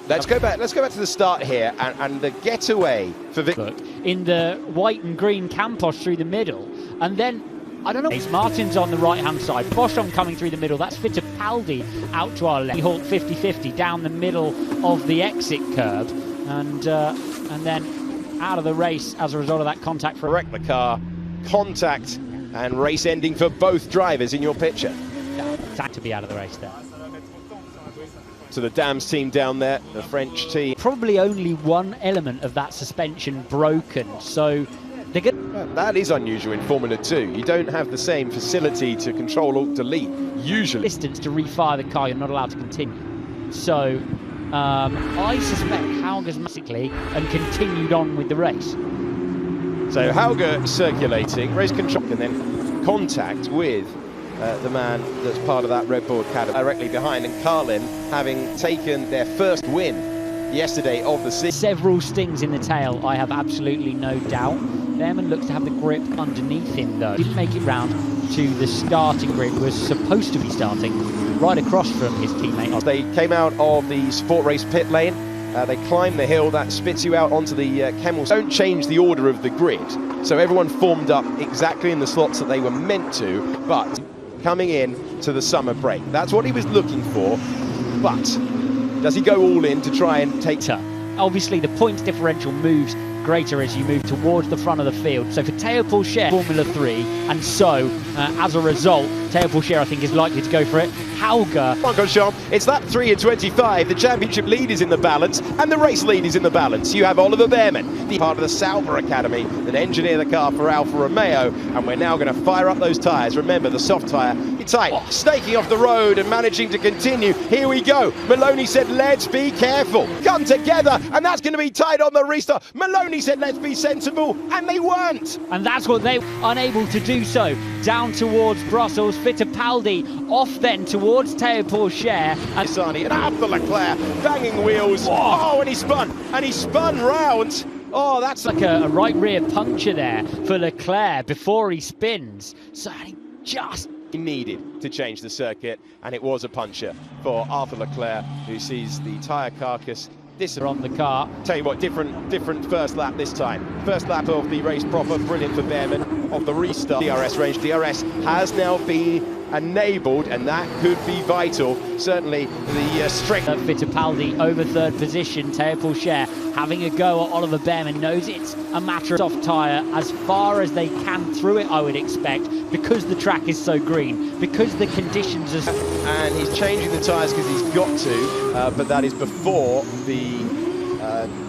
Let's go back to the start here, and the getaway for Victor. In the white and green Campos through the middle, and then, I don't know, Martin's on the right-hand side, Boschon coming through the middle, that's Fittipaldi out to our left. He halted 50-50 down the middle of the exit curb, and then out of the race as a result of that contact. Wreck the car, contact, and race ending for both drivers in your picture. Had to be out of the race there. So the Dams team down there, the French team. Probably only one element of that suspension broken, so they're good. That is unusual in Formula 2. You don't have the same facility to control alt delete, usually. Distance to refire the car, you're not allowed to continue. So I suspect Hauger's massively and continued on with the race. So Hauger circulating, race control, and then contact with the man that's part of that Red Bull Academy directly behind, and Carlin having taken their first win yesterday of the season. Several stings in the tail, I have absolutely no doubt. Behrman looks to have the grip underneath him though. Didn't make it round to the starting grid, was supposed to be starting right across from his teammate. They came out of the sport race pit lane, they climbed the hill, that spits you out onto the Kemmels. Don't change the order of the grid, so everyone formed up exactly in the slots that they were meant to, but coming in to the summer break. That's what he was looking for, but does he go all in to try and take her? Obviously the points differential moves greater as you move towards the front of the field. So for Théo Pourchaire, Formula 3, and so as a result, Théo Pourchaire I think is likely to go for it. Hauger. It's lap 3 and 25. The championship lead is in the balance, and the race lead is in the balance. You have Oliver Behrman, the part of the Sauber Academy, that engineer the car for Alfa Romeo, and we're now going to fire up those tyres. Remember, the soft tyre, tight, snaking off the road and managing to continue. Here we go. Maloney said, let's be careful. Come together, and that's going to be tight on the restart. Maloney said, let's be sensible, and they weren't. And that's what they were unable to do so. Down towards Brussels, Fittipaldi off then towards Théo Pourchaire. And after Leclerc, banging wheels. Oh, and he spun round. Oh, that's like a right rear puncture there for Leclerc before he spins. So he just needed to change the circuit, and it was a puncture for Arthur Leclerc, who sees the tyre carcass on the car. Tell you what, different first lap this time. First lap of the race proper, brilliant for Behrman. Of the restart, DRS range. DRS has now been enabled, and that could be vital. Certainly the strict. Fittipaldi over third position. Théo Pourchaire having a go at Oliver Behrman, knows it's a matter of soft tyre as far as they can through it, I would expect, because the track is so green, because the conditions are. And he's changing the tyres because he's got to, but that is before the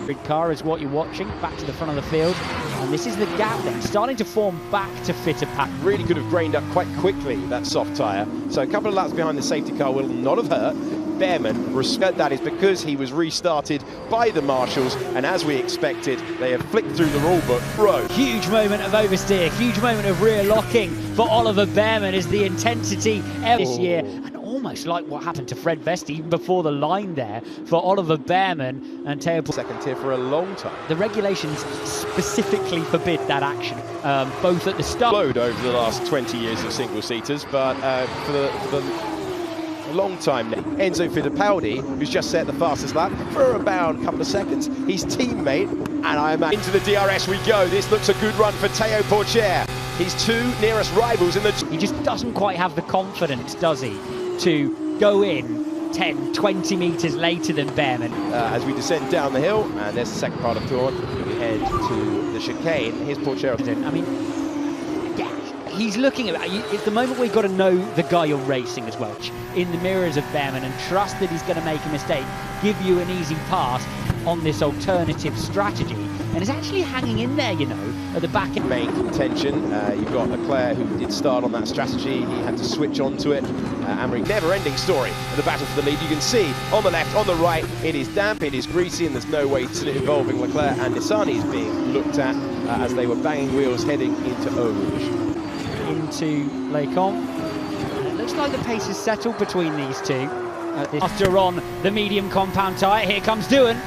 big car is what you're watching. Back to the front of the field, and this is the gap then starting to form back to Fittipaldi. Really could have grained up quite quickly, that soft tyre. So a couple of laps behind the safety car will not have hurt. Behrman, respect that, is because he was restarted by the marshals, and as we expected, they have flicked through the rule book. Huge moment of oversteer, huge moment of rear locking for Oliver Behrman as the intensity this year, and almost like what happened to Fred Vest even before the line there for Oliver Behrman and Théo. Second tier for a long time. The regulations specifically forbid that action, both at the start. Over the last 20 years of single-seaters, but for the long time now. Enzo Fittipaldi, who's just set the fastest lap for about a couple of seconds. His teammate, and I imagine into the DRS we go. This looks a good run for Théo Pourchaire. His two nearest rivals in the... He just doesn't quite have the confidence, does he, to go in 10, 20 metres later than Behrman. As we descend down the hill, and there's the second part of tour, we head to the chicane. Here's Pourchaire. I mean, he's looking at it's the moment where you've got to know the guy you're racing as well, in the mirrors of Behrman, and trust that he's going to make a mistake, give you an easy pass on this alternative strategy, and is actually hanging in there, you know, at the back end. Main contention, you've got Leclerc, who did start on that strategy. He had to switch onto it. Never-ending story of the battle for the lead. You can see on the left, on the right, it is damp, it is greasy, and there's no way to involving Leclerc and Nissany is being looked at as they were banging wheels heading into Eau Rouge. Into Lecon. It looks like the pace is settled between these two. After on the medium compound tyre, here comes Doohan.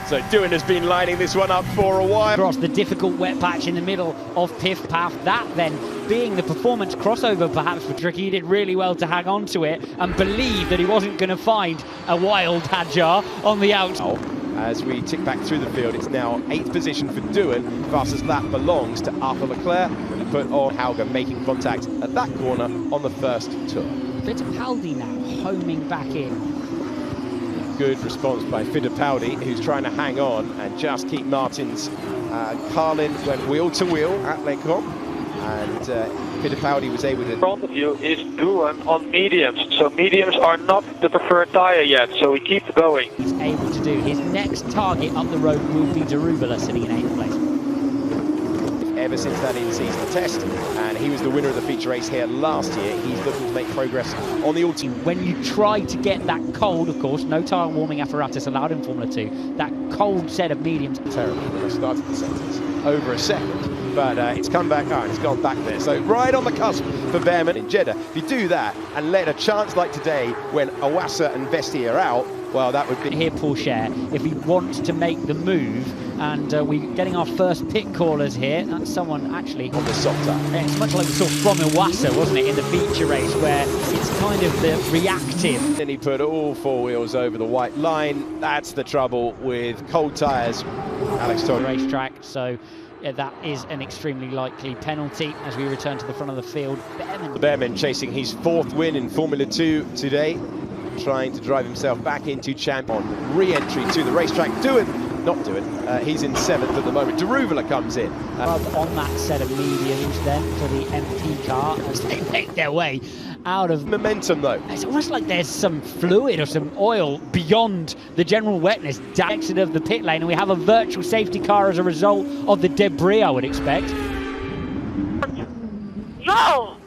So Doohan has been lining this one up for a while. Across the difficult wet patch in the middle of Piff Paff. That then being the performance crossover perhaps for Tricky. He did really well to hang on to it and believe that he wasn't going to find a wild Hadjar on the outside. As we tick back through the field, it's now 8th position for Doohan. Fastest lap belongs to Alfa Leclerc. And put on Hauger making contact at that corner on the first tour. Fittipaldi now homing back in. Good response by Fittipaldi, who's trying to hang on and just keep Martins. Carlin went wheel to wheel at Leclerc, and Fittipaldi was able to... In front of you is Doohan on mediums, so mediums are not the preferred tyre yet, so we keep going. He's able to do. His next target up the road will be Darubala sitting in 8th place. Ever since that in-season test, and he was the winner of the feature race here last year, he's looking to make progress on the ultimate. When you try to get that cold, of course, no tyre warming apparatus allowed in Formula 2, that cold set of mediums. Terrible when I started the sentence. Over a second, but it's come back, and it's gone back there. So right on the cusp for Behrman in Jeddah. If you do that and let a chance like today when Awasa and Vesti are out, well, that would be... Here, Pourchaire, if he wants to make the move, and we're getting our first pit callers here. That's someone actually on the soft tire. It's much like we saw from Iwasa, wasn't it, in the feature race, where it's kind of the reactive. Then he put all 4 wheels over the white line. That's the trouble with cold tyres. Alex Todd. Racetrack, so yeah, that is an extremely likely penalty as we return to the front of the field. Behrman chasing his 4th win in Formula 2 today, trying to drive himself back into champ on re-entry to the racetrack. He's in 7th at the moment. Darubala comes in. On that set of mediums then for the MP car as they make their way out of... Momentum though. It's almost like there's some fluid or some oil beyond the general wetness exit of the pit lane, and we have a virtual safety car as a result of the debris, I would expect. No!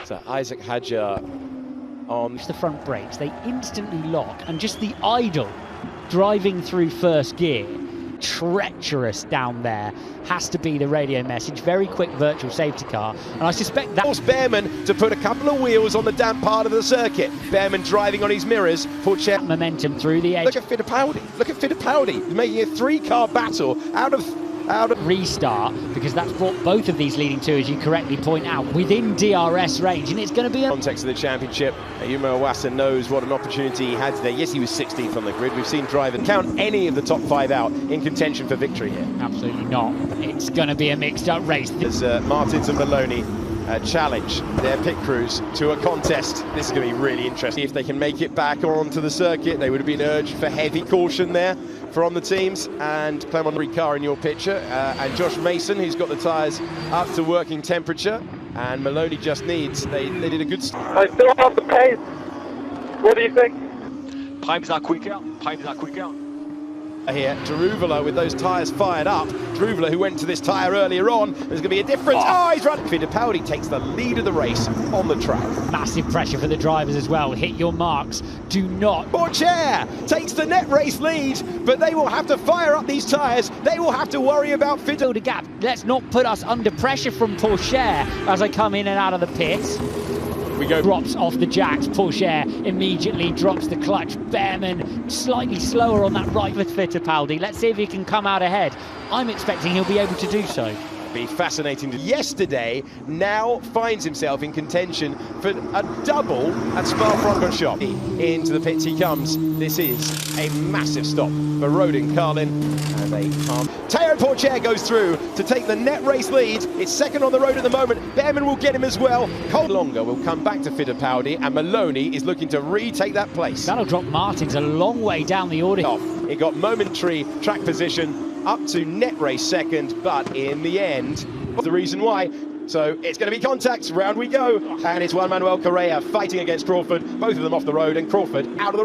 So Isaac Hadjar on the front brakes, they instantly lock, and just the idle driving through first gear, treacherous down there, has to be the radio message. Very quick virtual safety car, and I suspect that forced Behrman to put a couple of wheels on the damp part of the circuit. Behrman driving on his mirrors. Pourchaire momentum through the edge. Look at Fittipaldi. Look at Fittipaldi. He's making a 3-car battle out of restart, because that's brought both of these leading two, as you correctly point out, within DRS range, and it's going to be a... Context of the championship. Yuma Iwasa knows what an opportunity he had today. Yes, he was 16th on the grid. We've seen drivers count any of the top 5 out in contention for victory here. Absolutely not. It's going to be a mixed-up race. As Martins and Maloney challenge their pit crews to a contest. This is going to be really interesting. If they can make it back onto the circuit, they would have been urged for heavy caution there from the teams. And Clement Ricard in your picture, and Josh Mason, who's got the tyres up to working temperature, and Maloney just needs, they did a good start. I still have the pace. What do you think? Time's not quick out. Time's not quick out. Here, Darubala with those tyres fired up. Darubala, who went to this tyre earlier on, there's going to be a difference. Oh, he's running. Fittipaldi takes the lead of the race on the track. Massive pressure for the drivers as well. Hit your marks. Do not. Pourchaire takes the net race lead, but they will have to fire up these tyres. They will have to worry about Fittipaldi. A gap. Let's not put us under pressure from Pourchaire as I come in and out of the pits. We go. Drops off the jacks. Pourchaire immediately drops the clutch. Behrman slightly slower on that right with Fittipaldi. Let's see if he can come out ahead. I'm expecting he'll be able to do so. Be fascinating. Yesterday, now finds himself in contention for a double at Spa-Francorchamps. Into the pits he comes. This is a massive stop for Rodin, Carlin, and they can't. Teo Pourchaire goes through to take the net race lead. It's second on the road at the moment. Behrman will get him as well. Cold longer will come back to Fittipaldi, and Maloney is looking to retake that place. That'll drop Martins a long way down the order. It got momentary track position up to net race second, but in the end, the reason why. So it's going to be contact, round we go, and it's Juan Manuel Correa fighting against Crawford, both of them off the road, and Crawford out of the